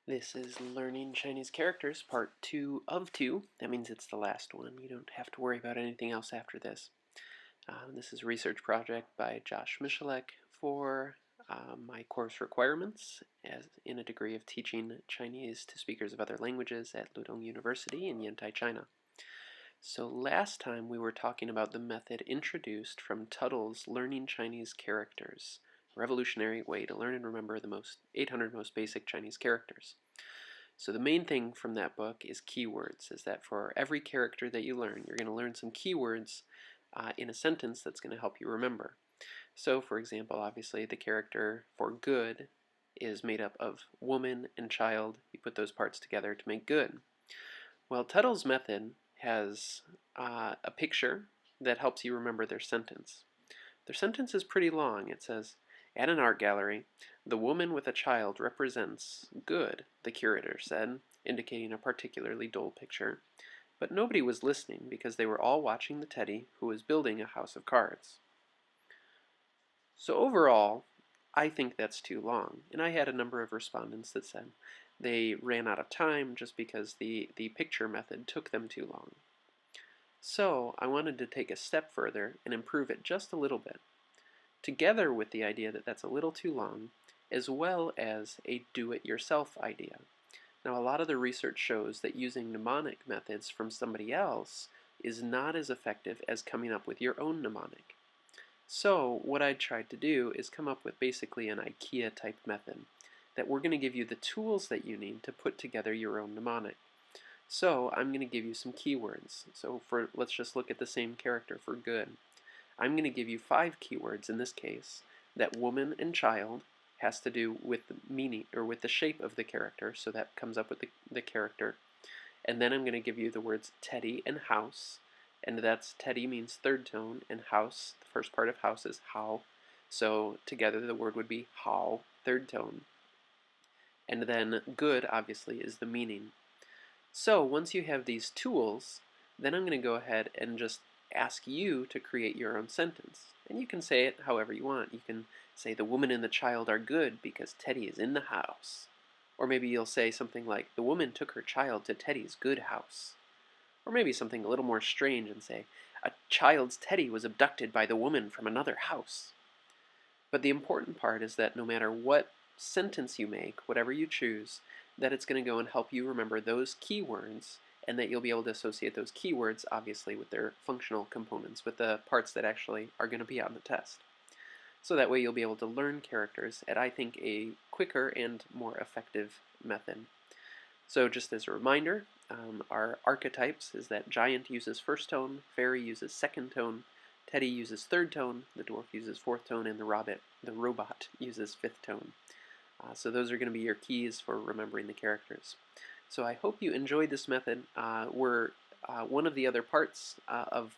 This is Learning Chinese Characters, part 2 of 2. That means it's the last one. You don't have to worry about anything else after this. This is a research project by Josh Michalek for my course requirements as in a degree of teaching Chinese to speakers of other languages at Ludong University in Yantai, China. So last time we were talking about the method introduced from Tuttle's Learning Chinese Characters, a revolutionary way to learn and remember the 800 most basic Chinese characters. So the main thing from that book is keywords, is that for every character that you learn, you're going to learn some keywords in a sentence that's going to help you remember. So for example, obviously the character for good is made up of woman and child. You put those parts together to make good. Well, Tuttle's method has a picture that helps you remember their sentence. Their sentence is pretty long. It says, at an art gallery, the woman with a child represents good, the curator said, indicating a particularly dull picture. But nobody was listening because they were all watching the teddy who was building a house of cards. So overall, I think that's too long, and I had a number of respondents that said they ran out of time just because the picture method took them too long. So I wanted to take a step further and improve it just a little bit, together with the idea that that's a little too long, as well as a do-it-yourself idea. Now, a lot of the research shows that using mnemonic methods from somebody else is not as effective as coming up with your own mnemonic. So what I tried to do is come up with basically an IKEA-type method that we're going to give you the tools that you need to put together your own mnemonic. So I'm going to give you some keywords. So let's just look at the same character for good. I'm going to give you 5 keywords in this case that woman and child has to do with the meaning or with the shape of the character, so that comes up with the character. And then I'm going to give you the words teddy and house, and that's teddy means third tone, and house, the first part of house is how, so together the word would be how, third tone. And then good obviously is the meaning. So once you have these tools, then I'm going to go ahead and just ask you to create your own sentence. And you can say it however you want. You can say the woman and the child are good because Teddy is in the house. Or maybe you'll say something like the woman took her child to Teddy's good house. Or maybe something a little more strange and say a child's Teddy was abducted by the woman from another house. But the important part is that no matter what sentence you make, whatever you choose, that it's going to go and help you remember those keywords, and that you'll be able to associate those keywords, obviously, with their functional components, with the parts that actually are going to be on the test. So that way you'll be able to learn characters at, I think, a quicker and more effective method. So just as a reminder, our archetypes is that giant uses first tone, fairy uses second tone, Teddy uses third tone, the dwarf uses fourth tone, and the robot uses fifth tone. So those are going to be your keys for remembering the characters. So I hope you enjoyed this method. One of the other parts of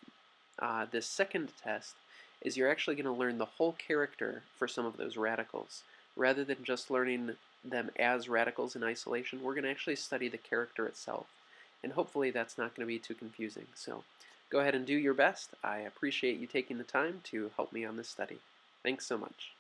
this second test is you're actually going to learn the whole character for some of those radicals. Rather than just learning them as radicals in isolation, we're going to actually study the character itself. And hopefully that's not going to be too confusing. So go ahead and do your best. I appreciate you taking the time to help me on this study. Thanks so much.